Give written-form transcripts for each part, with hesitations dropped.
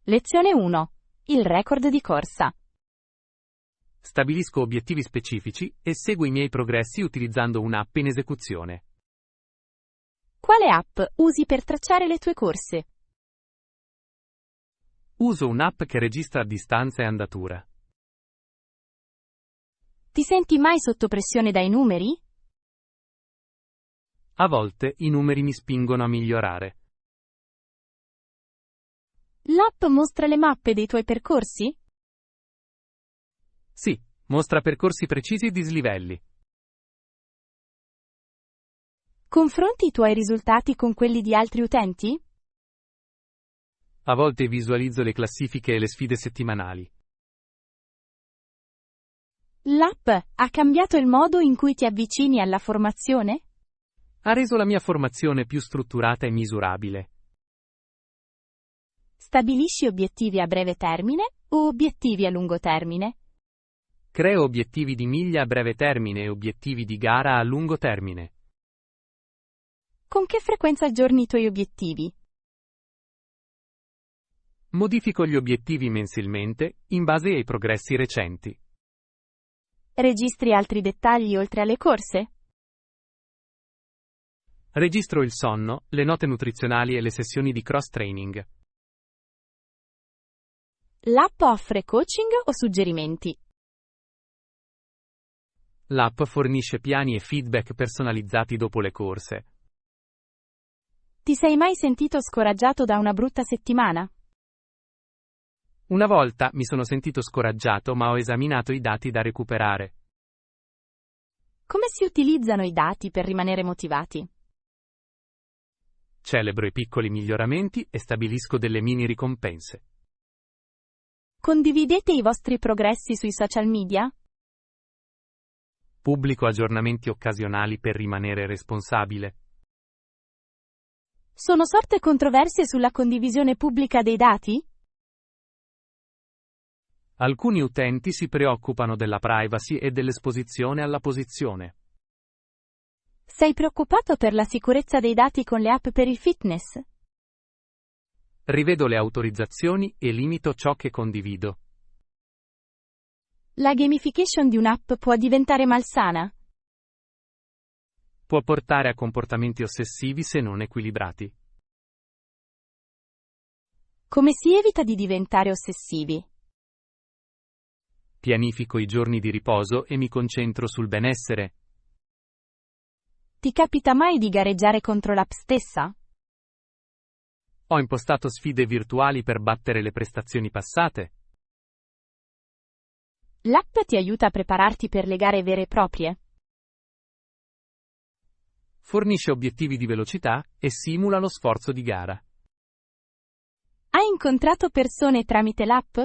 Lezione 1. Il record di corsa. Stabilisco obiettivi specifici e seguo i miei progressi utilizzando un'app in esecuzione. Quale app usi per tracciare le tue corse? Uso un'app che registra distanza e andatura. Ti senti mai sotto pressione dai numeri? A volte i numeri mi spingono a migliorare. L'app mostra le mappe dei tuoi percorsi? Sì, mostra percorsi precisi e dislivelli. Confronti i tuoi risultati con quelli di altri utenti? A volte visualizzo le classifiche e le sfide settimanali. L'app ha cambiato il modo in cui ti avvicini alla formazione? Ha reso la mia formazione più strutturata e misurabile. Stabilisci obiettivi a breve termine o obiettivi a lungo termine? Creo obiettivi di miglia a breve termine e obiettivi di gara a lungo termine. Con che frequenza aggiorni i tuoi obiettivi? Modifico gli obiettivi mensilmente in base ai progressi recenti. Registri altri dettagli oltre alle corse? Registro il sonno, le note nutrizionali e le sessioni di cross-training. L'app offre coaching o suggerimenti? L'app fornisce piani e feedback personalizzati dopo le corse. Ti sei mai sentito scoraggiato da una brutta settimana? Una volta mi sono sentito scoraggiato, ma ho esaminato i dati da recuperare. Come si utilizzano i dati per rimanere motivati? Celebro i piccoli miglioramenti e stabilisco delle mini ricompense. Condividete i vostri progressi sui social media? Pubblico aggiornamenti occasionali per rimanere responsabile. Sono sorte controversie sulla condivisione pubblica dei dati? Alcuni utenti si preoccupano della privacy e dell'esposizione alla posizione. Sei preoccupato per la sicurezza dei dati con le app per il fitness? Rivedo le autorizzazioni e limito ciò che condivido. La gamification di un'app può diventare malsana? Può portare a comportamenti ossessivi se non equilibrati. Come si evita di diventare ossessivi? Pianifico i giorni di riposo e mi concentro sul benessere. Ti capita mai di gareggiare contro l'app stessa? Ho impostato sfide virtuali per battere le prestazioni passate. L'app ti aiuta a prepararti per le gare vere e proprie? Fornisce obiettivi di velocità e simula lo sforzo di gara. Hai incontrato persone tramite l'app?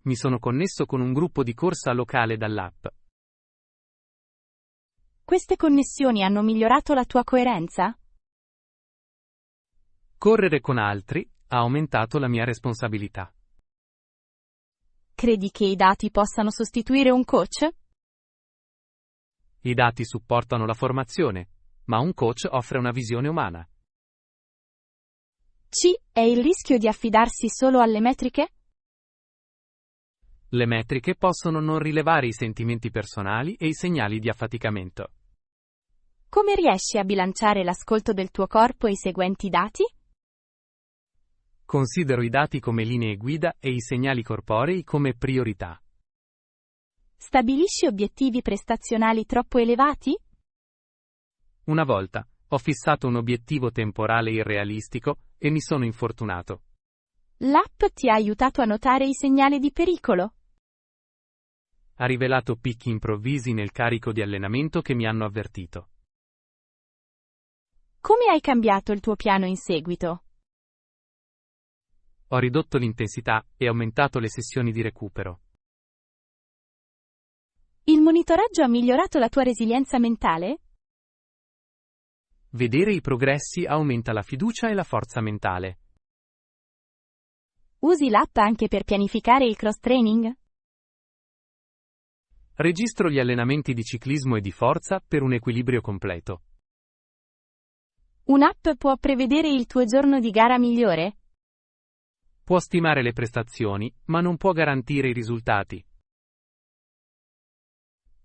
Mi sono connesso con un gruppo di corsa locale dall'app. Queste connessioni hanno migliorato la tua coerenza? Correre con altri ha aumentato la mia responsabilità. Credi che i dati possano sostituire un coach? I dati supportano la formazione, ma un coach offre una visione umana. C. È il rischio di affidarsi solo alle metriche? Le metriche possono non rilevare i sentimenti personali e i segnali di affaticamento. Come riesci a bilanciare l'ascolto del tuo corpo e i seguenti dati? Considero i dati come linee guida e i segnali corporei come priorità. Stabilisci obiettivi prestazionali troppo elevati? Una volta, ho fissato un obiettivo temporale irrealistico e mi sono infortunato. L'app ti ha aiutato a notare i segnali di pericolo? Ha rivelato picchi improvvisi nel carico di allenamento che mi hanno avvertito. Come hai cambiato il tuo piano in seguito? Ho ridotto l'intensità e aumentato le sessioni di recupero. Il monitoraggio ha migliorato la tua resilienza mentale? Vedere i progressi aumenta la fiducia e la forza mentale. Usi l'app anche per pianificare il cross-training? Registro gli allenamenti di ciclismo e di forza per un equilibrio completo. Un'app può prevedere il tuo giorno di gara migliore? Può stimare le prestazioni, ma non può garantire i risultati.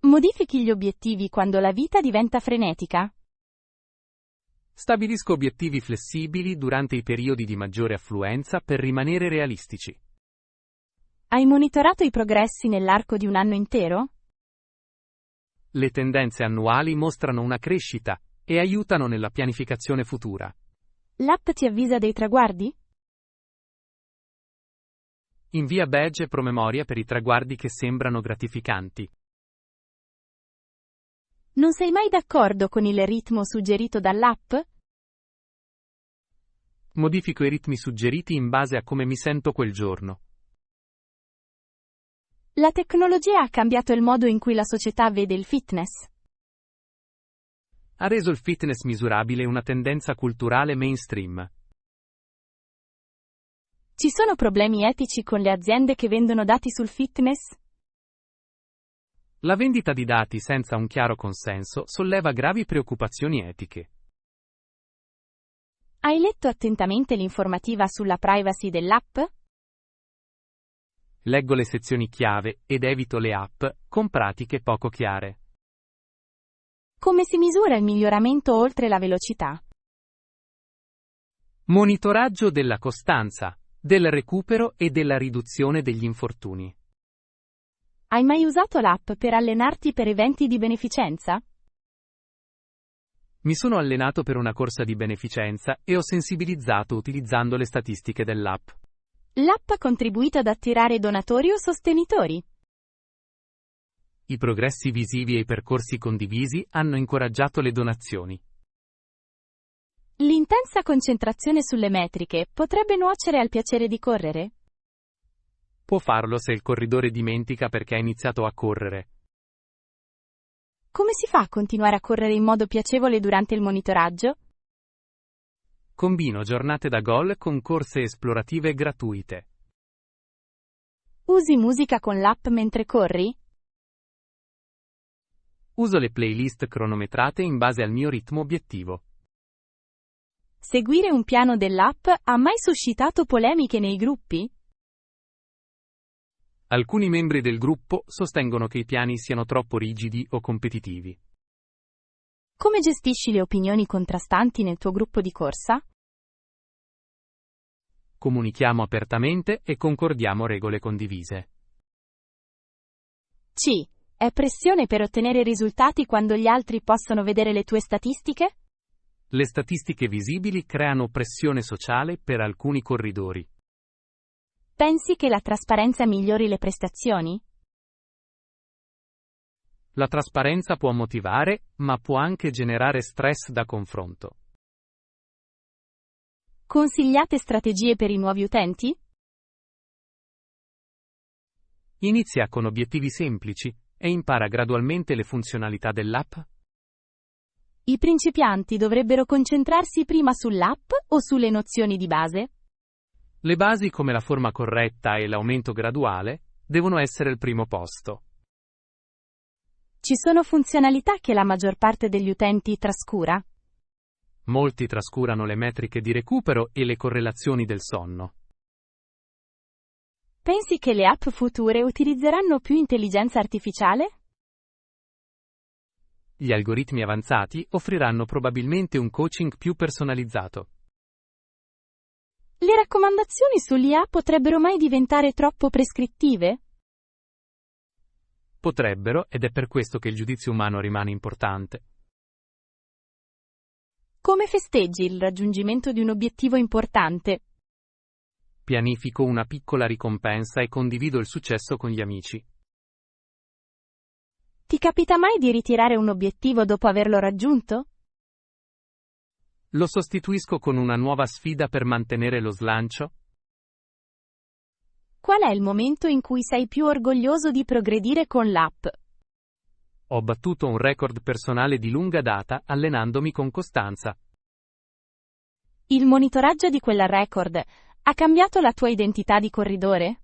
Modifichi gli obiettivi quando la vita diventa frenetica. Stabilisco obiettivi flessibili durante i periodi di maggiore affluenza per rimanere realistici. Hai monitorato i progressi nell'arco di un anno intero? Le tendenze annuali mostrano una crescita e aiutano nella pianificazione futura. L'app ti avvisa dei traguardi? Invia badge e promemoria per i traguardi che sembrano gratificanti. Non sei mai d'accordo con il ritmo suggerito dall'app? Modifico i ritmi suggeriti in base a come mi sento quel giorno. La tecnologia ha cambiato il modo in cui la società vede il fitness. Ha reso il fitness misurabile una tendenza culturale mainstream. Ci sono problemi etici con le aziende che vendono dati sul fitness? La vendita di dati senza un chiaro consenso solleva gravi preoccupazioni etiche. Hai letto attentamente l'informativa sulla privacy dell'app? Leggo le sezioni chiave ed evito le app con pratiche poco chiare. Come si misura il miglioramento oltre la velocità? Monitoraggio della costanza, del recupero e della riduzione degli infortuni. Hai mai usato l'app per allenarti per eventi di beneficenza? Mi sono allenato per una corsa di beneficenza e ho sensibilizzato utilizzando le statistiche dell'app. L'app ha contribuito ad attirare donatori o sostenitori. I progressi visivi e i percorsi condivisi hanno incoraggiato le donazioni. L'intensa concentrazione sulle metriche potrebbe nuocere al piacere di correre? Può farlo se il corridore dimentica perché ha iniziato a correre. Come si fa a continuare a correre in modo piacevole durante il monitoraggio? Combino giornate da gol con corse esplorative gratuite. Usi musica con l'app mentre corri? Uso le playlist cronometrate in base al mio ritmo obiettivo. Seguire un piano dell'app ha mai suscitato polemiche nei gruppi? Alcuni membri del gruppo sostengono che i piani siano troppo rigidi o competitivi. Come gestisci le opinioni contrastanti nel tuo gruppo di corsa? Comunichiamo apertamente e concordiamo regole condivise. C. È pressione per ottenere risultati quando gli altri possono vedere le tue statistiche? Le statistiche visibili creano pressione sociale per alcuni corridori. Pensi che la trasparenza migliori le prestazioni? La trasparenza può motivare, ma può anche generare stress da confronto. Consigliate strategie per i nuovi utenti? Inizia con obiettivi semplici e impara gradualmente le funzionalità dell'app. I principianti dovrebbero concentrarsi prima sull'app o sulle nozioni di base? Le basi come la forma corretta e l'aumento graduale devono essere al primo posto. Ci sono funzionalità che la maggior parte degli utenti trascura? Molti trascurano le metriche di recupero e le correlazioni del sonno. Pensi che le app future utilizzeranno più intelligenza artificiale? Gli algoritmi avanzati offriranno probabilmente un coaching più personalizzato. Le raccomandazioni sull'IA potrebbero mai diventare troppo prescrittive? Potrebbero, ed è per questo che il giudizio umano rimane importante. Come festeggi il raggiungimento di un obiettivo importante? Pianifico una piccola ricompensa e condivido il successo con gli amici. Ti capita mai di ritirare un obiettivo dopo averlo raggiunto? Lo sostituisco con una nuova sfida per mantenere lo slancio? Qual è il momento in cui sei più orgoglioso di progredire con l'app? Ho battuto un record personale di lunga data allenandomi con costanza. Il monitoraggio di quel record ha cambiato la tua identità di corridore?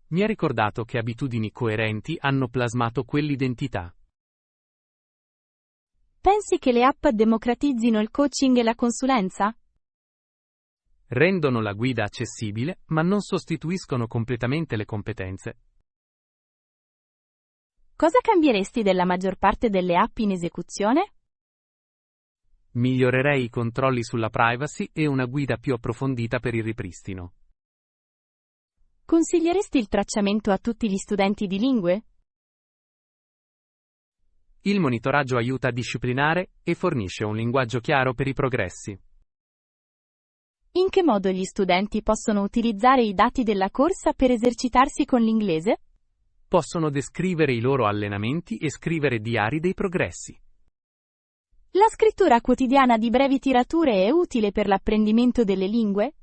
Mi ha ricordato che abitudini coerenti hanno plasmato quell'identità. Pensi che le app democratizzino il coaching e la consulenza? Rendono la guida accessibile, ma non sostituiscono completamente le competenze. Cosa cambieresti della maggior parte delle app in esecuzione? Migliorerei i controlli sulla privacy e una guida più approfondita per il ripristino. Consiglieresti il tracciamento a tutti gli studenti di lingue? Il monitoraggio aiuta a disciplinare e fornisce un linguaggio chiaro per i progressi. In che modo gli studenti possono utilizzare i dati della corsa per esercitarsi con l'inglese? Possono descrivere i loro allenamenti e scrivere diari dei progressi. La scrittura quotidiana di brevi tirature è utile per l'apprendimento delle lingue?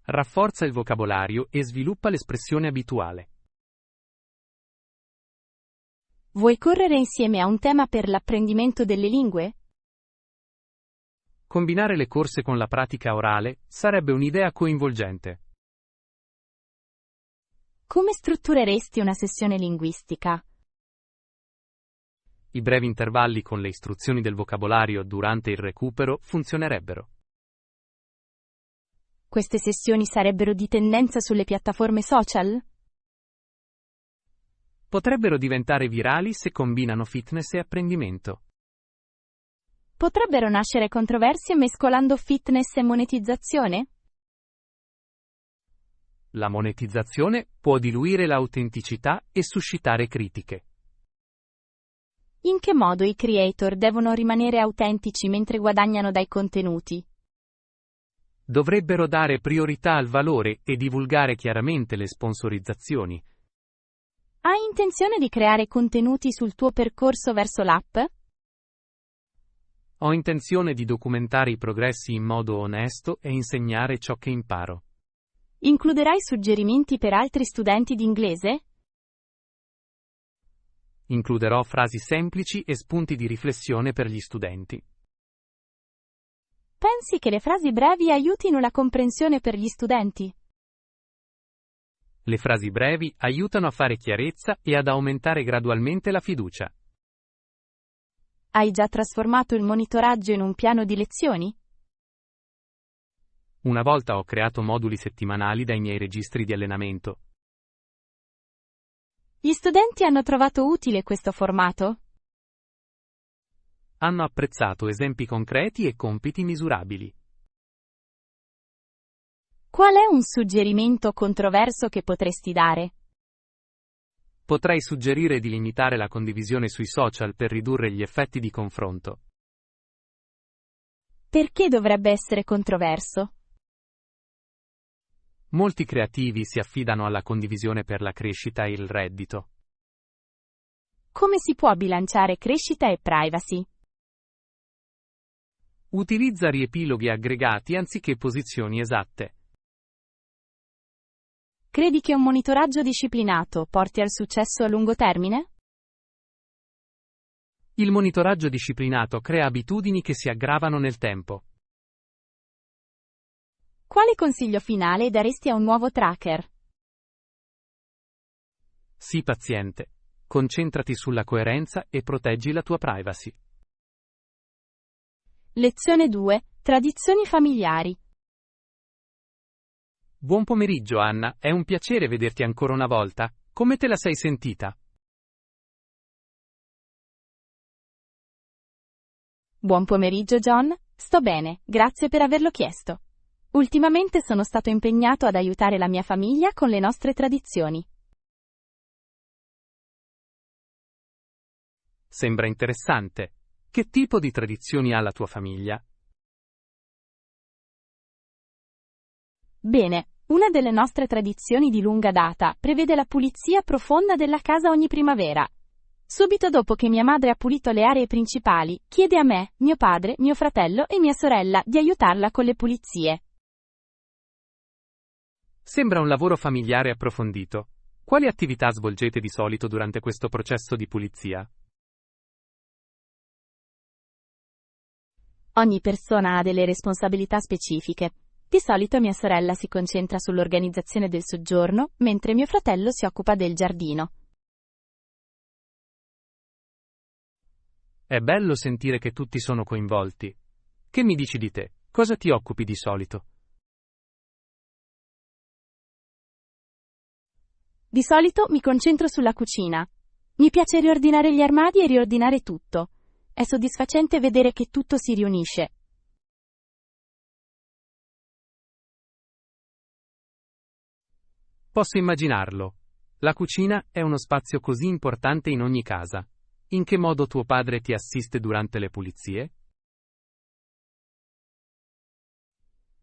Rafforza il vocabolario e sviluppa l'espressione abituale. Vuoi correre insieme a un tema per l'apprendimento delle lingue? Combinare le corse con la pratica orale sarebbe un'idea coinvolgente. Come struttureresti una sessione linguistica? I brevi intervalli con le istruzioni del vocabolario durante il recupero funzionerebbero. Queste sessioni sarebbero di tendenza sulle piattaforme social? Potrebbero diventare virali se combinano fitness e apprendimento. Potrebbero nascere controversie mescolando fitness e monetizzazione? La monetizzazione può diluire l'autenticità e suscitare critiche. In che modo i creator devono rimanere autentici mentre guadagnano dai contenuti? Dovrebbero dare priorità al valore e divulgare chiaramente le sponsorizzazioni. Hai intenzione di creare contenuti sul tuo percorso verso l'app? Ho intenzione di documentare i progressi in modo onesto e insegnare ciò che imparo. Includerai suggerimenti per altri studenti di inglese? Includerò frasi semplici e spunti di riflessione per gli studenti. Pensi che le frasi brevi aiutino la comprensione per gli studenti? Le frasi brevi aiutano a fare chiarezza e ad aumentare gradualmente la fiducia. Hai già trasformato il monitoraggio in un piano di lezioni? Una volta ho creato moduli settimanali dai miei registri di allenamento. Gli studenti hanno trovato utile questo formato? Hanno apprezzato esempi concreti e compiti misurabili. Qual è un suggerimento controverso che potresti dare? Potrei suggerire di limitare la condivisione sui social per ridurre gli effetti di confronto. Perché dovrebbe essere controverso? Molti creativi si affidano alla condivisione per la crescita e il reddito. Come si può bilanciare crescita e privacy? Utilizza riepiloghi aggregati anziché posizioni esatte. Credi che un monitoraggio disciplinato porti al successo a lungo termine? Il monitoraggio disciplinato crea abitudini che si aggravano nel tempo. Quale consiglio finale daresti a un nuovo tracker? Sii paziente. Concentrati sulla coerenza e proteggi la tua privacy. Lezione 2. Tradizioni familiari. Buon pomeriggio Anna, è un piacere vederti ancora una volta. Come te la sei sentita? Buon pomeriggio John, sto bene, grazie per averlo chiesto. Ultimamente sono stato impegnato ad aiutare la mia famiglia con le nostre tradizioni. Sembra interessante. Che tipo di tradizioni ha la tua famiglia? Bene, una delle nostre tradizioni di lunga data prevede la pulizia profonda della casa ogni primavera. Subito dopo che mia madre ha pulito le aree principali, chiede a me, mio padre, mio fratello e mia sorella di aiutarla con le pulizie. Sembra un lavoro familiare approfondito. Quali attività svolgete di solito durante questo processo di pulizia? Ogni persona ha delle responsabilità specifiche. Di solito mia sorella si concentra sull'organizzazione del soggiorno, mentre mio fratello si occupa del giardino. È bello sentire che tutti sono coinvolti. Che mi dici di te? Cosa ti occupi di solito? Di solito mi concentro sulla cucina. Mi piace riordinare gli armadi e riordinare tutto. È soddisfacente vedere che tutto si riunisce. Posso immaginarlo. La cucina è uno spazio così importante in ogni casa. In che modo tuo padre ti assiste durante le pulizie?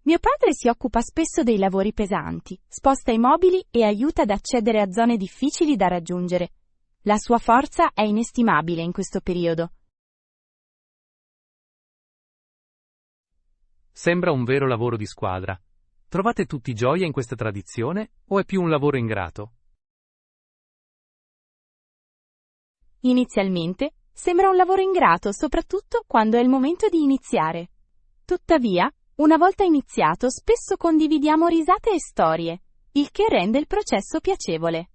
Mio padre si occupa spesso dei lavori pesanti, sposta i mobili e aiuta ad accedere a zone difficili da raggiungere. La sua forza è inestimabile in questo periodo. Sembra un vero lavoro di squadra. Trovate tutti gioia in questa tradizione o è più un lavoro ingrato? Inizialmente, sembra un lavoro ingrato, soprattutto quando è il momento di iniziare. Tuttavia, una volta iniziato, spesso condividiamo risate e storie, il che rende il processo piacevole.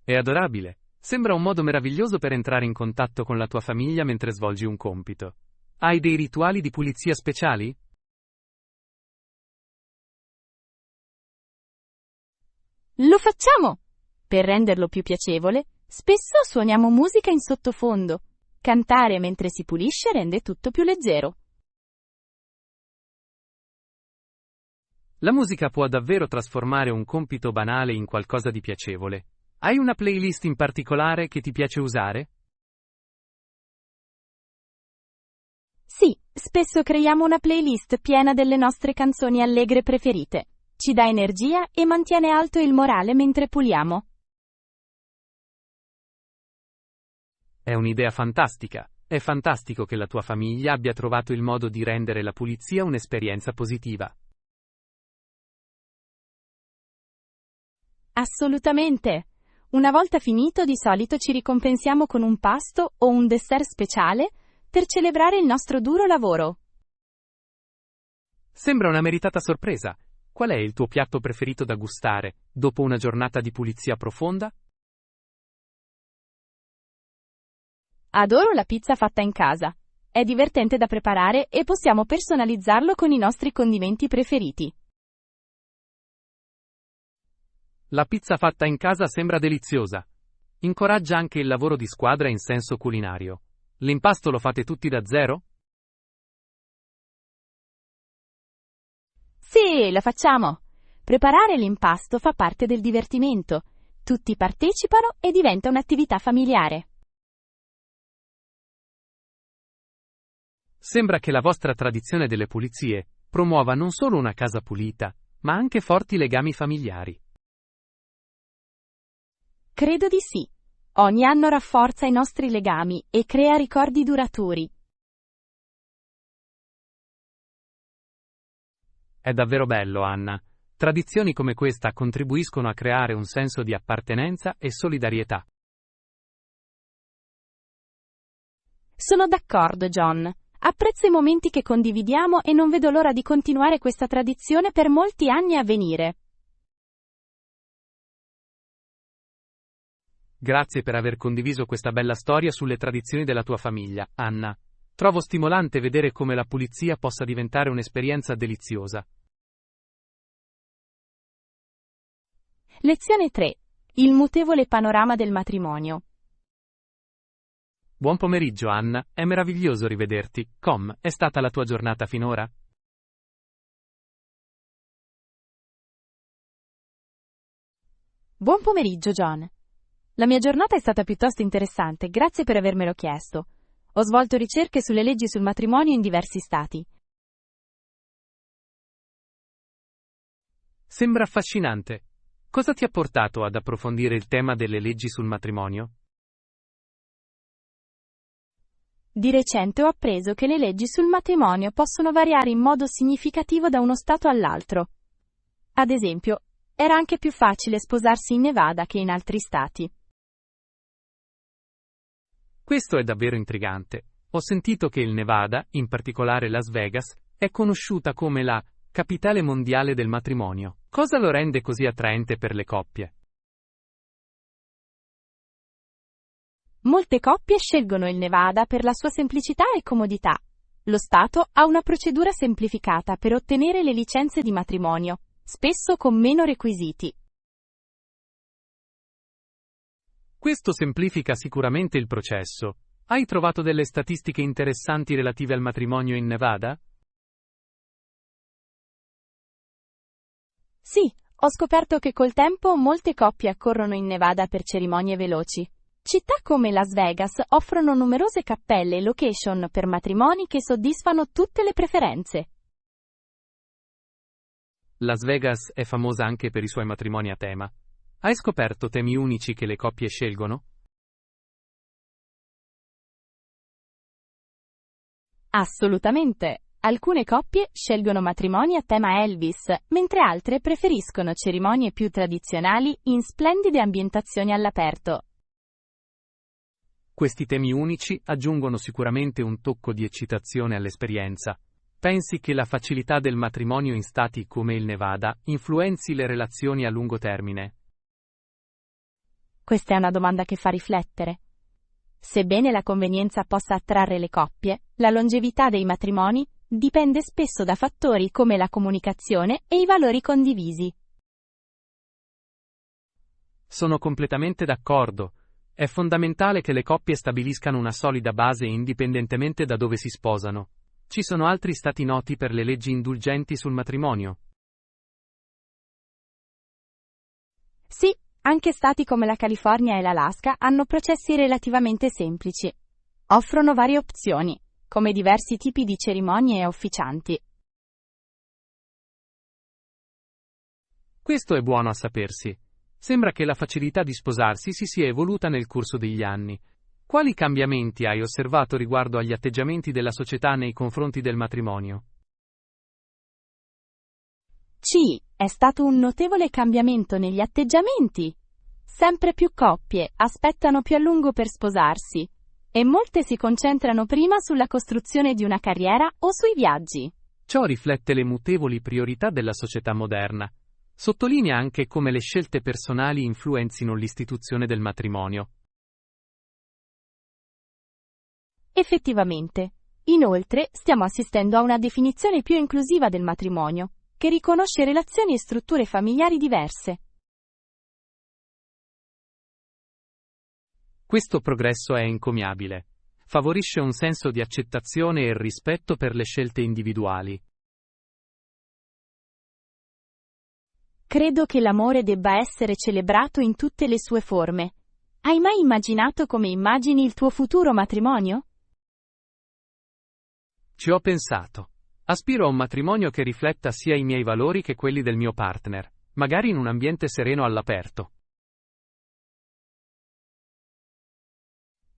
È adorabile. Sembra un modo meraviglioso per entrare in contatto con la tua famiglia mentre svolgi un compito. Hai dei rituali di pulizia speciali? Lo facciamo! Per renderlo più piacevole, spesso suoniamo musica in sottofondo. Cantare mentre si pulisce rende tutto più leggero. La musica può davvero trasformare un compito banale in qualcosa di piacevole. Hai una playlist in particolare che ti piace usare? Sì, spesso creiamo una playlist piena delle nostre canzoni allegre preferite. Ci dà energia e mantiene alto il morale mentre puliamo. È un'idea fantastica. È fantastico che la tua famiglia abbia trovato il modo di rendere la pulizia un'esperienza positiva. Assolutamente! Una volta finito, di solito ci ricompensiamo con un pasto o un dessert speciale per celebrare il nostro duro lavoro. Sembra una meritata sorpresa. Qual è il tuo piatto preferito da gustare dopo una giornata di pulizia profonda? Adoro la pizza fatta in casa. È divertente da preparare e possiamo personalizzarlo con i nostri condimenti preferiti. La pizza fatta in casa sembra deliziosa. Incoraggia anche il lavoro di squadra in senso culinario. L'impasto lo fate tutti da zero? Sì, lo facciamo. Preparare l'impasto fa parte del divertimento. Tutti partecipano e diventa un'attività familiare. Sembra che la vostra tradizione delle pulizie promuova non solo una casa pulita, ma anche forti legami familiari. Credo di sì. Ogni anno rafforza i nostri legami e crea ricordi duraturi. È davvero bello, Anna. Tradizioni come questa contribuiscono a creare un senso di appartenenza e solidarietà. Sono d'accordo, John. Apprezzo i momenti che condividiamo e non vedo l'ora di continuare questa tradizione per molti anni a venire. Grazie per aver condiviso questa bella storia sulle tradizioni della tua famiglia, Anna. Trovo stimolante vedere come la pulizia possa diventare un'esperienza deliziosa. Lezione 3. Il mutevole panorama del matrimonio. Buon pomeriggio, Anna. È meraviglioso rivederti. È stata la tua giornata finora? Buon pomeriggio, John. La mia giornata è stata piuttosto interessante, grazie per avermelo chiesto. Ho svolto ricerche sulle leggi sul matrimonio in diversi stati. Sembra affascinante. Cosa ti ha portato ad approfondire il tema delle leggi sul matrimonio? Di recente ho appreso che le leggi sul matrimonio possono variare in modo significativo da uno stato all'altro. Ad esempio, era anche più facile sposarsi in Nevada che in altri stati. Questo è davvero intrigante. Ho sentito che il Nevada, in particolare Las Vegas, è conosciuta come la capitale mondiale del matrimonio. Cosa lo rende così attraente per le coppie? Molte coppie scelgono il Nevada per la sua semplicità e comodità. Lo Stato ha una procedura semplificata per ottenere le licenze di matrimonio, spesso con meno requisiti. Questo semplifica sicuramente il processo. Hai trovato delle statistiche interessanti relative al matrimonio in Nevada? Sì, ho scoperto che col tempo molte coppie accorrono in Nevada per cerimonie veloci. Città come Las Vegas offrono numerose cappelle e location per matrimoni che soddisfano tutte le preferenze. Las Vegas è famosa anche per i suoi matrimoni a tema. Hai scoperto temi unici che le coppie scelgono? Assolutamente. Alcune coppie scelgono matrimoni a tema Elvis, mentre altre preferiscono cerimonie più tradizionali in splendide ambientazioni all'aperto. Questi temi unici aggiungono sicuramente un tocco di eccitazione all'esperienza. Pensi che la facilità del matrimonio in stati come il Nevada influenzi le relazioni a lungo termine? Questa è una domanda che fa riflettere. Sebbene la convenienza possa attrarre le coppie, la longevità dei matrimoni dipende spesso da fattori come la comunicazione e i valori condivisi. Sono completamente d'accordo. È fondamentale che le coppie stabiliscano una solida base indipendentemente da dove si sposano. Ci sono altri stati noti per le leggi indulgenti sul matrimonio? Sì, anche stati come la California e l'Alaska hanno processi relativamente semplici. Offrono varie opzioni, come diversi tipi di cerimonie e officianti. Questo è buono a sapersi. Sembra che la facilità di sposarsi si sia evoluta nel corso degli anni. Quali cambiamenti hai osservato riguardo agli atteggiamenti della società nei confronti del matrimonio? Sì, è stato un notevole cambiamento negli atteggiamenti. Sempre più coppie aspettano più a lungo per sposarsi, e molte si concentrano prima sulla costruzione di una carriera o sui viaggi. Ciò riflette le mutevoli priorità della società moderna. Sottolinea anche come le scelte personali influenzino l'istituzione del matrimonio. Effettivamente. Inoltre, stiamo assistendo a una definizione più inclusiva del matrimonio, che riconosce relazioni e strutture familiari diverse. Questo progresso è encomiabile. Favorisce un senso di accettazione e rispetto per le scelte individuali. Credo che l'amore debba essere celebrato in tutte le sue forme. Hai mai immaginato come immagini il tuo futuro matrimonio? Ci ho pensato. Aspiro a un matrimonio che rifletta sia i miei valori che quelli del mio partner, magari in un ambiente sereno all'aperto.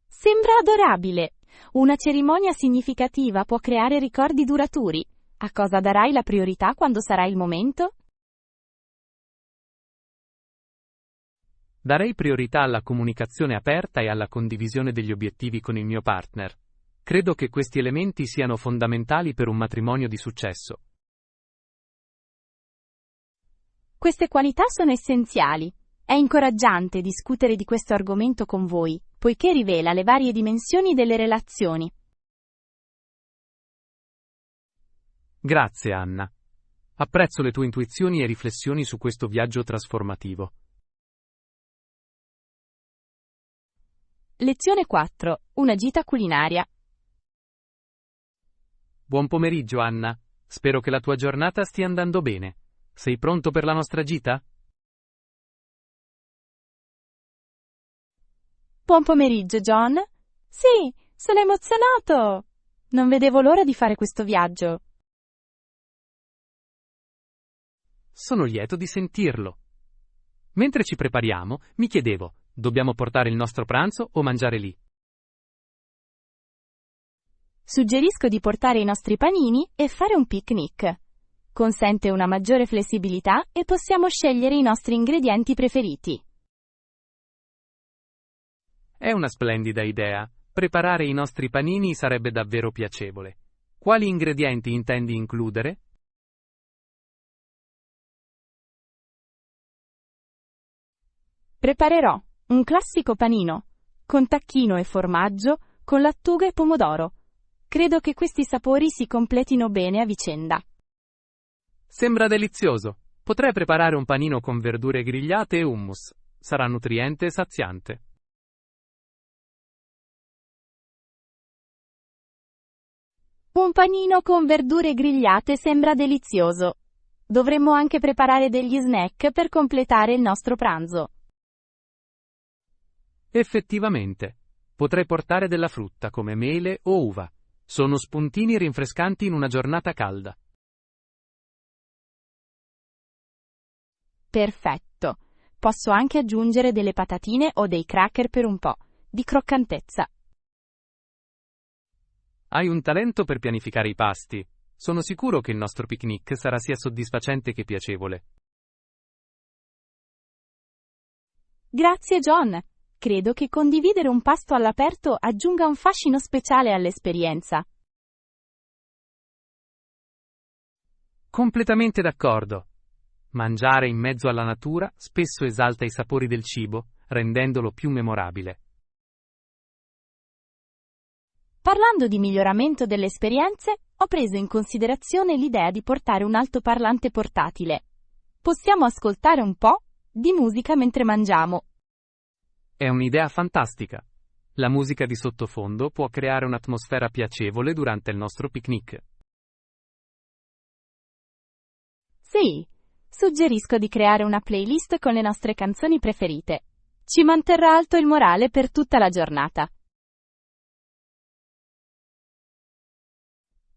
Sembra adorabile. Una cerimonia significativa può creare ricordi duraturi. A cosa darai la priorità quando sarà il momento? Darei priorità alla comunicazione aperta e alla condivisione degli obiettivi con il mio partner. Credo che questi elementi siano fondamentali per un matrimonio di successo. Queste qualità sono essenziali. È incoraggiante discutere di questo argomento con voi, poiché rivela le varie dimensioni delle relazioni. Grazie, Anna. Apprezzo le tue intuizioni e riflessioni su questo viaggio trasformativo. Lezione 4. Una gita culinaria. Buon pomeriggio, Anna. Spero che la tua giornata stia andando bene. Sei pronto per la nostra gita? Buon pomeriggio, John. Sì, sono emozionato. Non vedevo l'ora di fare questo viaggio. Sono lieto di sentirlo. Mentre ci prepariamo, mi chiedevo, dobbiamo portare il nostro pranzo o mangiare lì? Suggerisco di portare i nostri panini e fare un picnic. Consente una maggiore flessibilità e possiamo scegliere i nostri ingredienti preferiti. È una splendida idea. Preparare i nostri panini sarebbe davvero piacevole. Quali ingredienti intendi includere? Preparerò un classico panino, con tacchino e formaggio, con lattuga e pomodoro, Credo che questi sapori si completino bene a vicenda. Sembra delizioso. Potrei preparare un panino con verdure grigliate e hummus. Sarà nutriente e saziante. Un panino con verdure grigliate sembra delizioso. Dovremmo anche preparare degli snack per completare il nostro pranzo. Effettivamente. Potrei portare della frutta come mele o uva. Sono spuntini rinfrescanti in una giornata calda. Perfetto. Posso anche aggiungere delle patatine o dei cracker per un po' di croccantezza. Hai un talento per pianificare i pasti. Sono sicuro che il nostro picnic sarà sia soddisfacente che piacevole. Grazie John. Credo che condividere un pasto all'aperto aggiunga un fascino speciale all'esperienza. Completamente d'accordo. Mangiare in mezzo alla natura spesso esalta i sapori del cibo, rendendolo più memorabile. Parlando di miglioramento delle esperienze, ho preso in considerazione l'idea di portare un altoparlante portatile. Possiamo ascoltare un po' di musica mentre mangiamo. È un'idea fantastica. La musica di sottofondo può creare un'atmosfera piacevole durante il nostro picnic. Sì, suggerisco di creare una playlist con le nostre canzoni preferite. Ci manterrà alto il morale per tutta la giornata.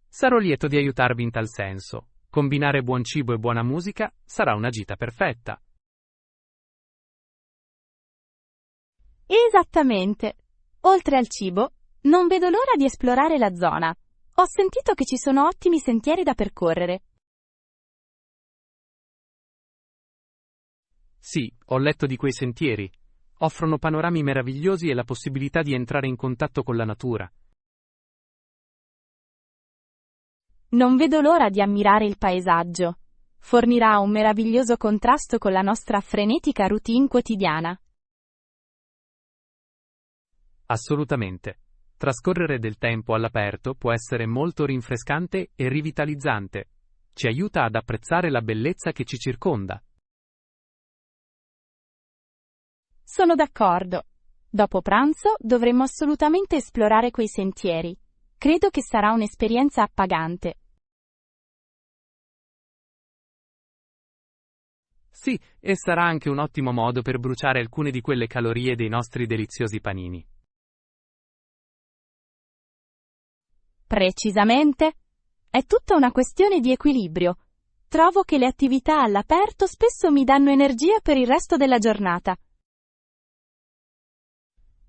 Sarò lieto di aiutarvi in tal senso. Combinare buon cibo e buona musica sarà una gita perfetta. Esattamente. Oltre al cibo, non vedo l'ora di esplorare la zona. Ho sentito che ci sono ottimi sentieri da percorrere. Sì, ho letto di quei sentieri. Offrono panorami meravigliosi e la possibilità di entrare in contatto con la natura. Non vedo l'ora di ammirare il paesaggio. Fornirà un meraviglioso contrasto con la nostra frenetica routine quotidiana. Assolutamente. Trascorrere del tempo all'aperto può essere molto rinfrescante e rivitalizzante. Ci aiuta ad apprezzare la bellezza che ci circonda. Sono d'accordo. Dopo pranzo dovremmo assolutamente esplorare quei sentieri. Credo che sarà un'esperienza appagante. Sì, e sarà anche un ottimo modo per bruciare alcune di quelle calorie dei nostri deliziosi panini. Precisamente. È tutta una questione di equilibrio. Trovo che le attività all'aperto spesso mi danno energia per il resto della giornata.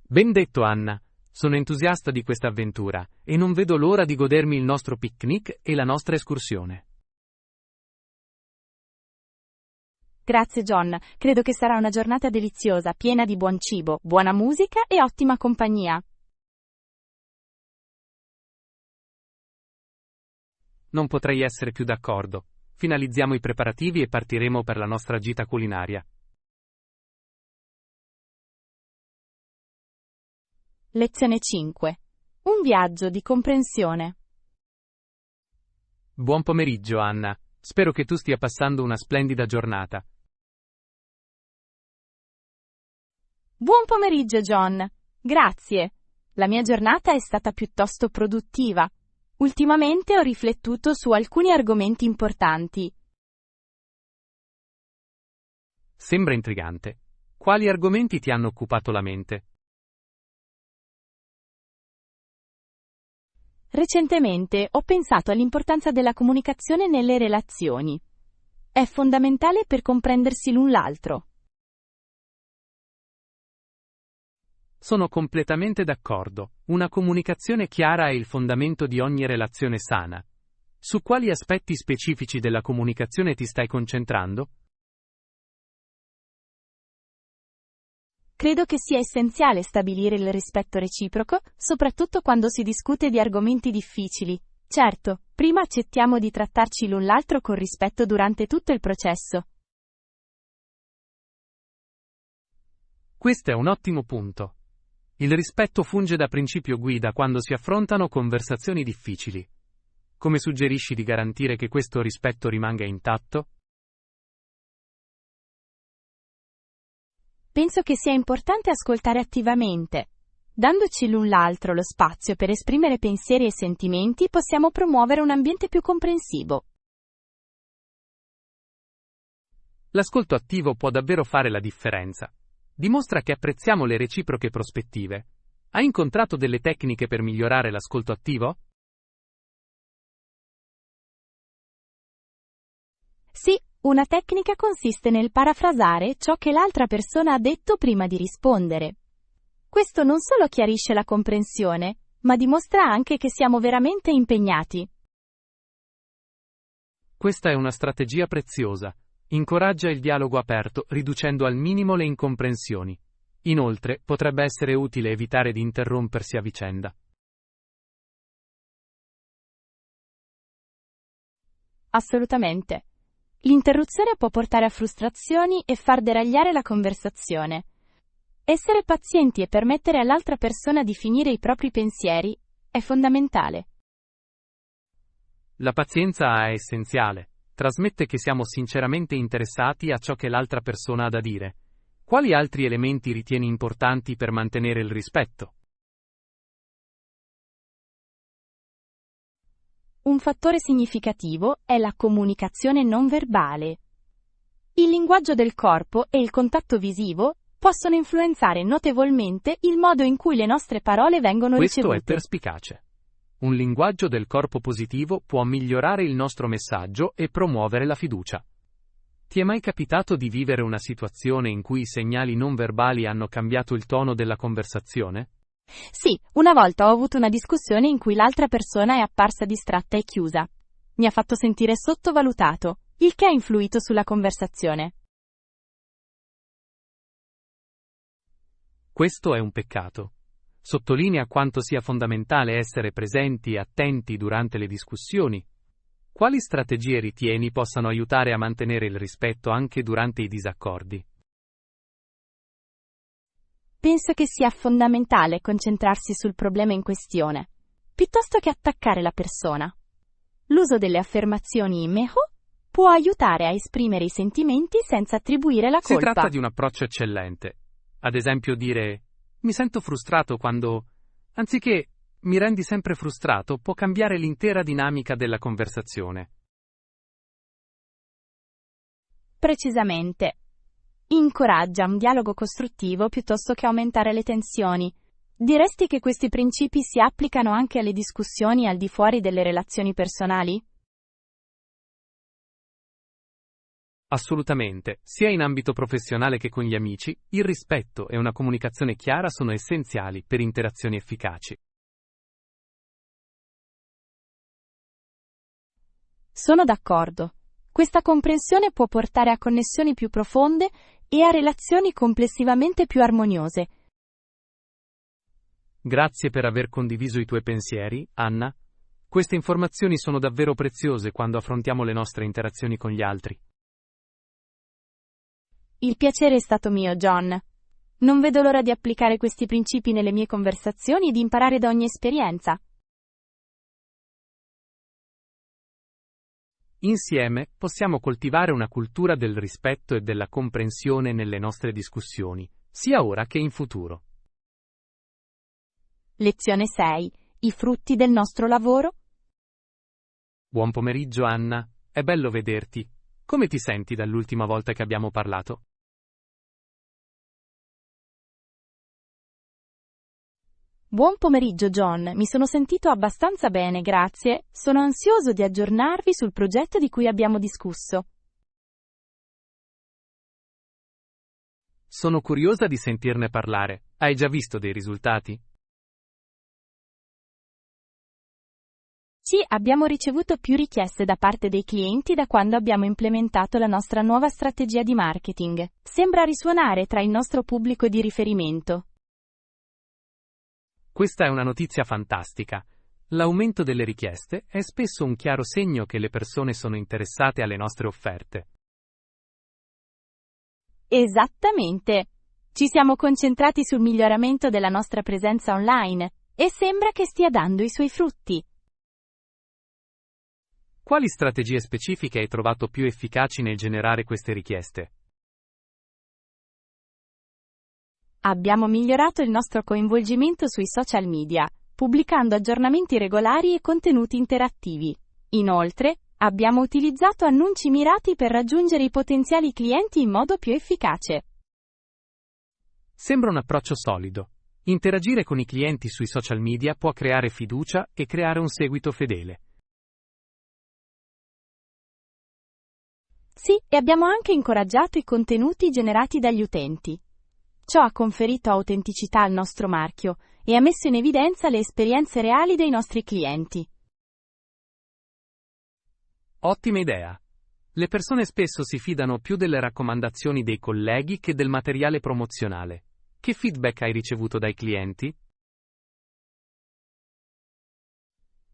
Ben detto, Anna. Sono entusiasta di questa avventura e non vedo l'ora di godermi il nostro picnic e la nostra escursione. Grazie John, credo che sarà una giornata deliziosa, piena di buon cibo, buona musica e ottima compagnia. Non potrei essere più d'accordo. Finalizziamo i preparativi e partiremo per la nostra gita culinaria. Lezione 5. Un viaggio di comprensione. Buon pomeriggio, Anna. Spero che tu stia passando una splendida giornata. Buon pomeriggio John. Grazie. La mia giornata è stata piuttosto produttiva. Ultimamente ho riflettuto su alcuni argomenti importanti. Sembra intrigante. Quali argomenti ti hanno occupato la mente? Recentemente ho pensato all'importanza della comunicazione nelle relazioni. È fondamentale per comprendersi l'un l'altro. Sono completamente d'accordo. Una comunicazione chiara è il fondamento di ogni relazione sana. Su quali aspetti specifici della comunicazione ti stai concentrando? Credo che sia essenziale stabilire il rispetto reciproco, soprattutto quando si discute di argomenti difficili. Certo, prima accettiamo di trattarci l'un l'altro con rispetto durante tutto il processo. Questo è un ottimo punto. Il rispetto funge da principio guida quando si affrontano conversazioni difficili. Come suggerisci di garantire che questo rispetto rimanga intatto? Penso che sia importante ascoltare attivamente. Dandoci l'un l'altro lo spazio per esprimere pensieri e sentimenti, possiamo promuovere un ambiente più comprensivo. L'ascolto attivo può davvero fare la differenza. Dimostra che apprezziamo le reciproche prospettive. Hai incontrato delle tecniche per migliorare l'ascolto attivo? Sì, una tecnica consiste nel parafrasare ciò che l'altra persona ha detto prima di rispondere. Questo non solo chiarisce la comprensione, ma dimostra anche che siamo veramente impegnati. Questa è una strategia preziosa. Incoraggia il dialogo aperto, riducendo al minimo le incomprensioni. Inoltre, potrebbe essere utile evitare di interrompersi a vicenda. Assolutamente. L'interruzione può portare a frustrazioni e far deragliare la conversazione. Essere pazienti e permettere all'altra persona di finire i propri pensieri è fondamentale. La pazienza è essenziale. Trasmette che siamo sinceramente interessati a ciò che l'altra persona ha da dire. Quali altri elementi ritieni importanti per mantenere il rispetto? Un fattore significativo è la comunicazione non verbale. Il linguaggio del corpo e il contatto visivo possono influenzare notevolmente il modo in cui le nostre parole vengono Questo ricevute. è perspicace. Un linguaggio del corpo positivo può migliorare il nostro messaggio e promuovere la fiducia. Ti è mai capitato di vivere una situazione in cui i segnali non verbali hanno cambiato il tono della conversazione? Sì, una volta ho avuto una discussione in cui l'altra persona è apparsa distratta e chiusa. Mi ha fatto sentire sottovalutato, il che ha influito sulla conversazione. Questo è un peccato. Sottolinea quanto sia fondamentale essere presenti e attenti durante le discussioni. Quali strategie ritieni possano aiutare a mantenere il rispetto anche durante i disaccordi? Penso che sia fondamentale concentrarsi sul problema in questione, piuttosto che attaccare la persona. L'uso delle affermazioni "meho" può aiutare a esprimere i sentimenti senza attribuire la Si colpa. tratta di un approccio eccellente. Ad esempio dire "mi sento frustrato quando", anziché "mi rendi sempre frustrato", può cambiare l'intera dinamica della conversazione. Precisamente. Incoraggia un dialogo costruttivo piuttosto che aumentare le tensioni. Diresti che questi principi si applicano anche alle discussioni al di fuori delle relazioni personali? Assolutamente, sia in ambito professionale che con gli amici, il rispetto e una comunicazione chiara sono essenziali per interazioni efficaci. Sono d'accordo. Questa comprensione può portare a connessioni più profonde e a relazioni complessivamente più armoniose. Grazie per aver condiviso i tuoi pensieri, Anna. Queste informazioni sono davvero preziose quando affrontiamo le nostre interazioni con gli altri. Il piacere è stato mio, John. Non vedo l'ora di applicare questi principi nelle mie conversazioni e di imparare da ogni esperienza. Insieme possiamo coltivare una cultura del rispetto e della comprensione nelle nostre discussioni, sia ora che in futuro. Lezione 6. I frutti del nostro lavoro? Buon pomeriggio, Anna. È bello vederti. Come ti senti dall'ultima volta che abbiamo parlato? Buon pomeriggio, John. Mi sono sentito abbastanza bene, grazie. Sono ansioso di aggiornarvi sul progetto di cui abbiamo discusso. Sono curiosa di sentirne parlare. Hai già visto dei risultati? Sì, abbiamo ricevuto più richieste da parte dei clienti da quando abbiamo implementato la nostra nuova strategia di marketing. Sembra risuonare tra il nostro pubblico di riferimento. Questa è una notizia fantastica. L'aumento delle richieste è spesso un chiaro segno che le persone sono interessate alle nostre offerte. Esattamente. Ci siamo concentrati sul miglioramento della nostra presenza online, e sembra che stia dando i suoi frutti. Quali strategie specifiche hai trovato più efficaci nel generare queste richieste? Abbiamo migliorato il nostro coinvolgimento sui social media, pubblicando aggiornamenti regolari e contenuti interattivi. Inoltre, abbiamo utilizzato annunci mirati per raggiungere i potenziali clienti in modo più efficace. Sembra un approccio solido. Interagire con i clienti sui social media può creare fiducia e creare un seguito fedele. Sì, e abbiamo anche incoraggiato i contenuti generati dagli utenti. Ciò ha conferito autenticità al nostro marchio e ha messo in evidenza le esperienze reali dei nostri clienti. Ottima idea. Le persone spesso si fidano più delle raccomandazioni dei colleghi che del materiale promozionale. Che feedback hai ricevuto dai clienti?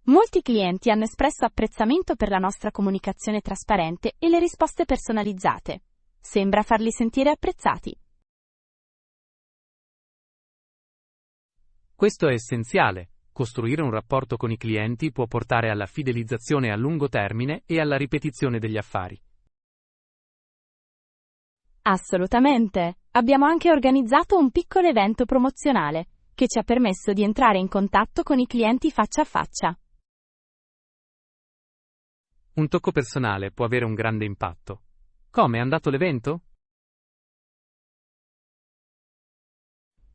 Molti clienti hanno espresso apprezzamento per la nostra comunicazione trasparente e le risposte personalizzate. Sembra farli sentire apprezzati. Questo è essenziale. Costruire un rapporto con i clienti può portare alla fidelizzazione a lungo termine e alla ripetizione degli affari. Assolutamente. Abbiamo anche organizzato un piccolo evento promozionale, che ci ha permesso di entrare in contatto con i clienti faccia a faccia. Un tocco personale può avere un grande impatto. Come è andato l'evento?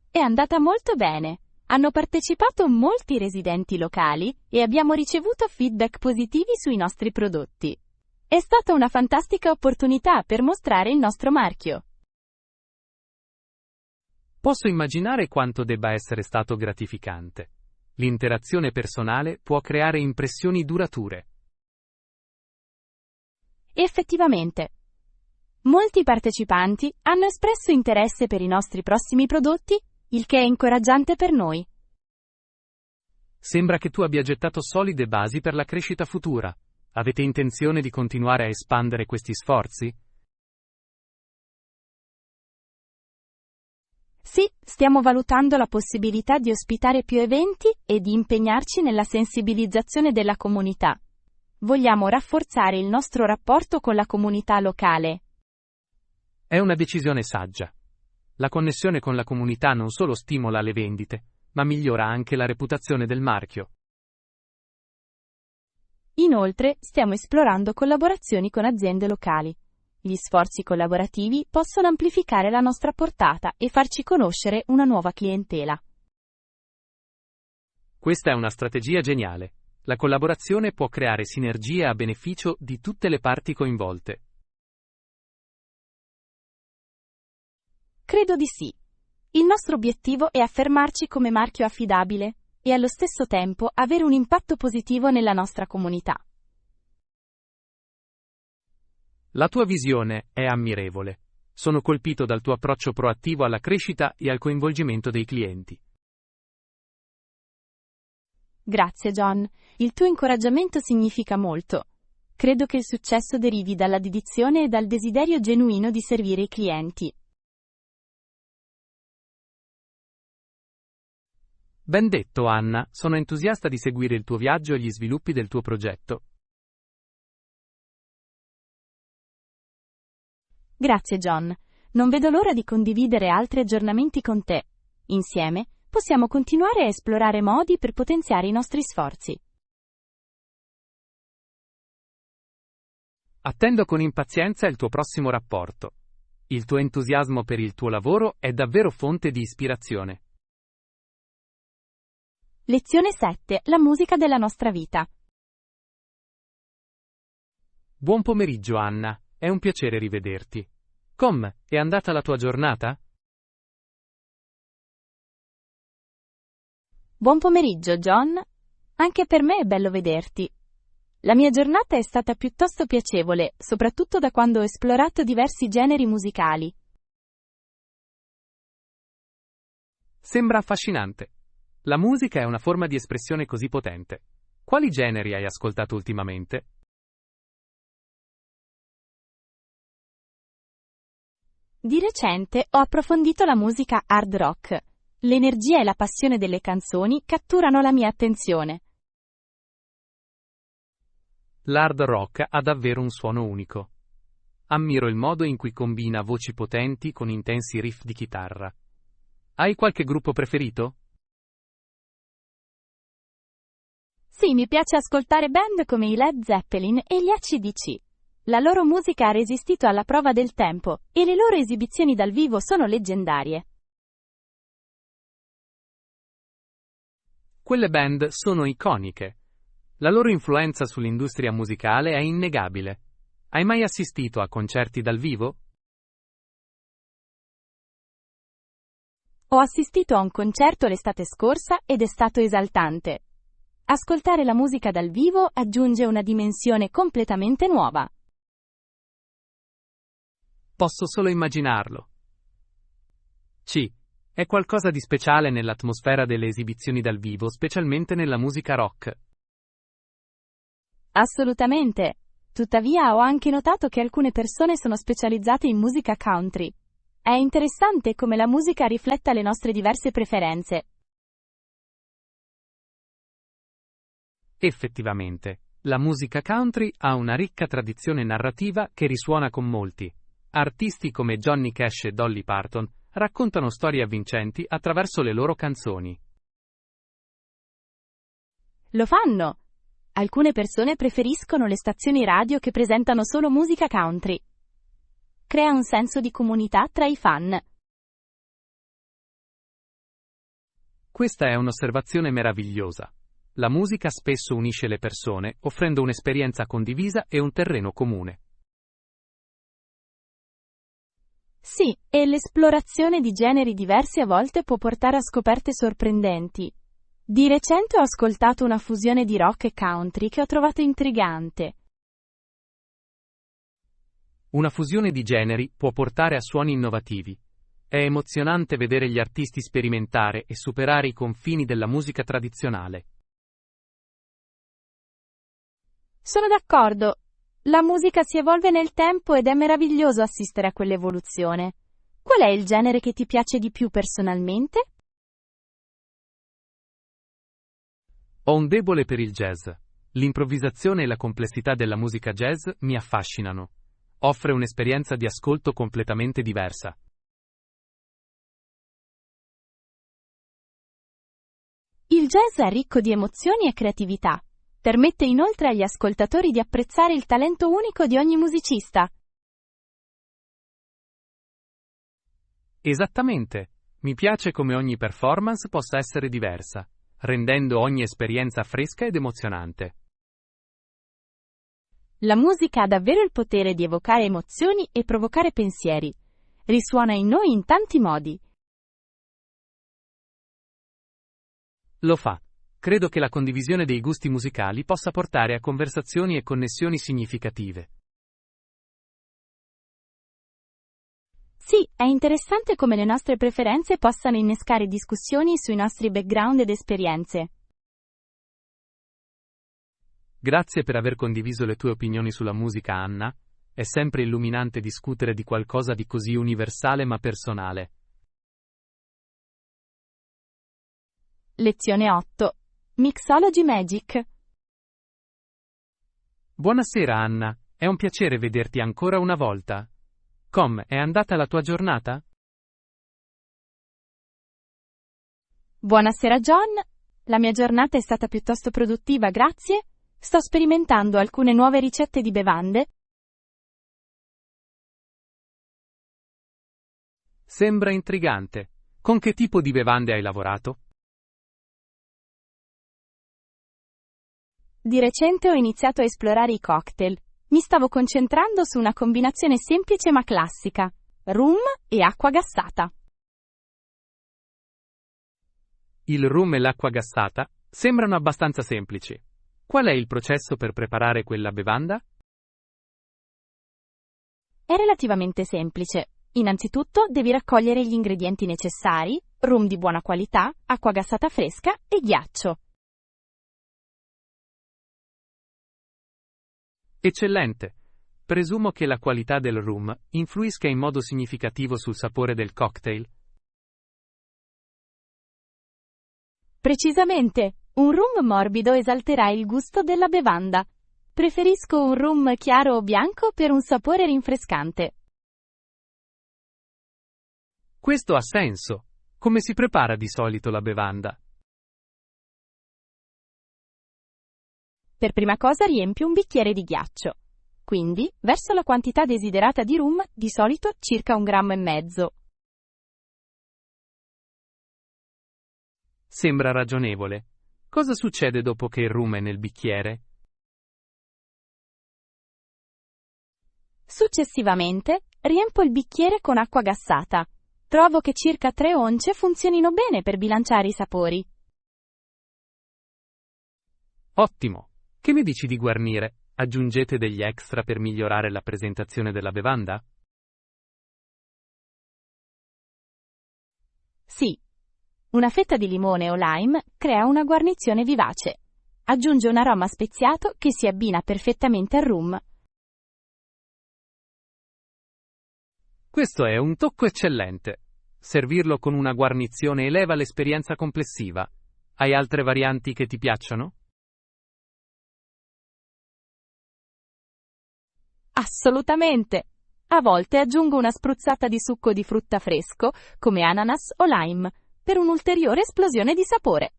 È andata molto bene. Hanno partecipato molti residenti locali e abbiamo ricevuto feedback positivi sui nostri prodotti. È stata una fantastica opportunità per mostrare il nostro marchio. Posso immaginare quanto debba essere stato gratificante. L'interazione personale può creare impressioni durature. Effettivamente. Molti partecipanti hanno espresso interesse per i nostri prossimi prodotti, il che è incoraggiante per noi. Sembra che tu abbia gettato solide basi per la crescita futura. Avete intenzione di continuare a espandere questi sforzi? Sì, stiamo valutando la possibilità di ospitare più eventi e di impegnarci nella sensibilizzazione della comunità. Vogliamo rafforzare il nostro rapporto con la comunità locale. È una decisione saggia. La connessione con la comunità non solo stimola le vendite, ma migliora anche la reputazione del marchio. Inoltre, stiamo esplorando collaborazioni con aziende locali. Gli sforzi collaborativi possono amplificare la nostra portata e farci conoscere una nuova clientela. Questa è una strategia geniale. La collaborazione può creare sinergie a beneficio di tutte le parti coinvolte. Credo di sì. Il nostro obiettivo è affermarci come marchio affidabile e allo stesso tempo avere un impatto positivo nella nostra comunità. La tua visione è ammirevole. Sono colpito dal tuo approccio proattivo alla crescita e al coinvolgimento dei clienti. Grazie John, il tuo incoraggiamento significa molto. Credo che il successo derivi dalla dedizione e dal desiderio genuino di servire i clienti. Ben detto, Anna, sono entusiasta di seguire il tuo viaggio e gli sviluppi del tuo progetto. Grazie John, non vedo l'ora di condividere altri aggiornamenti con te. Insieme, possiamo continuare a esplorare modi per potenziare i nostri sforzi. Attendo con impazienza il tuo prossimo rapporto. Il tuo entusiasmo per il tuo lavoro è davvero fonte di ispirazione. Lezione 7. La musica della nostra vita. Buon pomeriggio, Anna. È un piacere rivederti. Come, è andata la tua giornata? Buon pomeriggio, John. Anche per me è bello vederti. La mia giornata è stata piuttosto piacevole, soprattutto da quando ho esplorato diversi generi musicali. Sembra affascinante. La musica è una forma di espressione così potente. Quali generi hai ascoltato ultimamente? Di recente ho approfondito la musica hard rock. L'energia e la passione delle canzoni catturano la mia attenzione. L'hard rock ha davvero un suono unico. Ammiro il modo in cui combina voci potenti con intensi riff di chitarra. Hai qualche gruppo preferito? Sì, mi piace ascoltare band come i Led Zeppelin e gli AC/DC. La loro musica ha resistito alla prova del tempo, e le loro esibizioni dal vivo sono leggendarie. Quelle band sono iconiche. La loro influenza sull'industria musicale è innegabile. Hai mai assistito a concerti dal vivo? Ho assistito a un concerto l'estate scorsa ed è stato esaltante. Ascoltare la musica dal vivo aggiunge una dimensione completamente nuova. Posso solo immaginarlo. È qualcosa di speciale nell'atmosfera delle esibizioni dal vivo, specialmente nella musica rock. Assolutamente. Tuttavia ho anche notato che alcune persone sono specializzate in musica country. È interessante come la musica rifletta le nostre diverse preferenze. Effettivamente, la musica country ha una ricca tradizione narrativa che risuona con molti. Artisti come Johnny Cash e Dolly Parton raccontano storie avvincenti attraverso le loro canzoni. Lo fanno. Alcune persone preferiscono le stazioni radio che presentano solo musica country. Crea un senso di comunità tra i fan. Questa è un'osservazione meravigliosa. La musica spesso unisce le persone, offrendo un'esperienza condivisa e un terreno comune. Sì, e l'esplorazione di generi diversi a volte può portare a scoperte sorprendenti. Di recente ho ascoltato una fusione di rock e country che ho trovato intrigante. Una fusione di generi può portare a suoni innovativi. È emozionante vedere gli artisti sperimentare e superare i confini della musica tradizionale. Sono d'accordo. La musica si evolve nel tempo ed è meraviglioso assistere a quell'evoluzione. Qual è il genere che ti piace di più personalmente? Ho un debole per il jazz. L'improvvisazione e la complessità della musica jazz mi affascinano. Offre un'esperienza di ascolto completamente diversa. Il jazz è ricco di emozioni e creatività. Permette inoltre agli ascoltatori di apprezzare il talento unico di ogni musicista. Esattamente. Mi piace come ogni performance possa essere diversa, rendendo ogni esperienza fresca ed emozionante. La musica ha davvero il potere di evocare emozioni e provocare pensieri. Risuona in noi in tanti modi. Lo fa. Credo che la condivisione dei gusti musicali possa portare a conversazioni e connessioni significative. Sì, è interessante come le nostre preferenze possano innescare discussioni sui nostri background ed esperienze. Grazie per aver condiviso le tue opinioni sulla musica, Anna. È sempre illuminante discutere di qualcosa di così universale ma personale. Lezione 8. Mixology Magic. Buonasera, Anna. È un piacere vederti ancora una volta. È andata la tua giornata? Buonasera John. La mia giornata è stata piuttosto produttiva, grazie. Sto sperimentando alcune nuove ricette di bevande. Sembra intrigante. Con che tipo di bevande hai lavorato? Di recente ho iniziato a esplorare i cocktail. Mi stavo concentrando su una combinazione semplice ma classica: rum e acqua gassata. Il rum e l'acqua gassata sembrano abbastanza semplici. Qual è il processo per preparare quella bevanda? È relativamente semplice. Innanzitutto devi raccogliere gli ingredienti necessari: rum di buona qualità, acqua gassata fresca e ghiaccio. Eccellente. Presumo che la qualità del rum influisca in modo significativo sul sapore del cocktail. Precisamente, un rum morbido esalterà il gusto della bevanda. Preferisco un rum chiaro o bianco per un sapore rinfrescante. Questo ha senso. Come si prepara di solito la bevanda? Per prima cosa riempi un bicchiere di ghiaccio. Quindi, verso la quantità desiderata di rum, di solito circa 1,5 grammi. Sembra ragionevole. Cosa succede dopo che il rum è nel bicchiere? Successivamente, riempo il bicchiere con acqua gassata. Trovo che circa 3 once funzionino bene per bilanciare i sapori. Ottimo! Che mi dici di guarnire? Aggiungete degli extra per migliorare la presentazione della bevanda? Sì. Una fetta di limone o lime crea una guarnizione vivace. Aggiunge un aroma speziato che si abbina perfettamente al rum. Questo è un tocco eccellente. Servirlo con una guarnizione eleva l'esperienza complessiva. Hai altre varianti che ti piacciono? Assolutamente! A volte aggiungo una spruzzata di succo di frutta fresco, come ananas o lime, per un'ulteriore esplosione di sapore.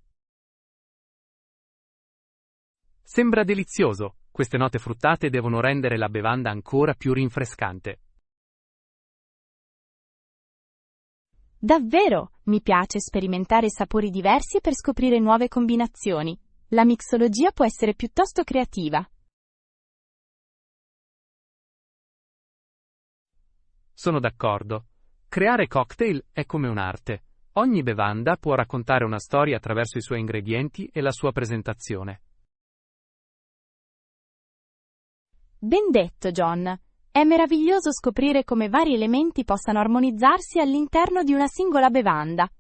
Sembra delizioso. Queste note fruttate devono rendere la bevanda ancora più rinfrescante. Davvero, mi piace sperimentare sapori diversi per scoprire nuove combinazioni. La mixologia può essere piuttosto creativa. Sono d'accordo. Creare cocktail è come un'arte. Ogni bevanda può raccontare una storia attraverso i suoi ingredienti e la sua presentazione. Ben detto, John. È meraviglioso scoprire come vari elementi possano armonizzarsi all'interno di una singola bevanda.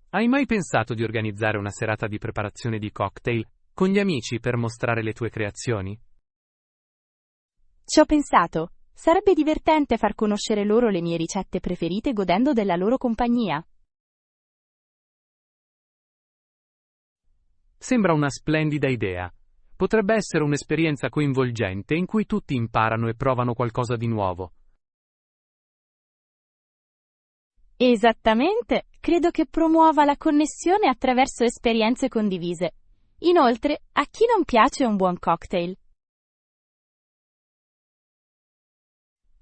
Hai mai pensato di organizzare una serata di preparazione di cocktail con gli amici per mostrare le tue creazioni? Ci ho pensato. Sarebbe divertente far conoscere loro le mie ricette preferite godendo della loro compagnia. Sembra una splendida idea. Potrebbe essere un'esperienza coinvolgente in cui tutti imparano e provano qualcosa di nuovo. Esattamente, credo che promuova la connessione attraverso esperienze condivise. Inoltre, a chi non piace un buon cocktail?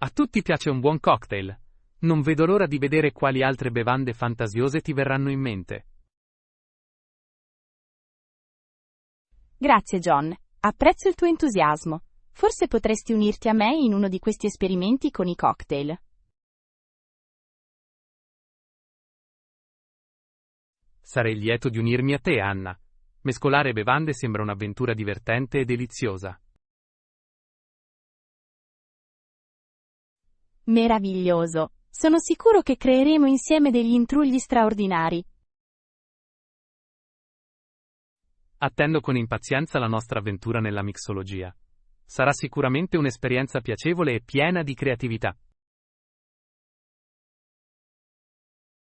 A tutti piace un buon cocktail. Non vedo l'ora di vedere quali altre bevande fantasiose ti verranno in mente. Grazie, John. Apprezzo il tuo entusiasmo. Forse potresti unirti a me in uno di questi esperimenti con i cocktail. Sarei lieto di unirmi a te, Anna. Mescolare bevande sembra un'avventura divertente e deliziosa. Meraviglioso. Sono sicuro che creeremo insieme degli intrugli straordinari. Attendo con impazienza la nostra avventura nella mixologia. Sarà sicuramente un'esperienza piacevole e piena di creatività.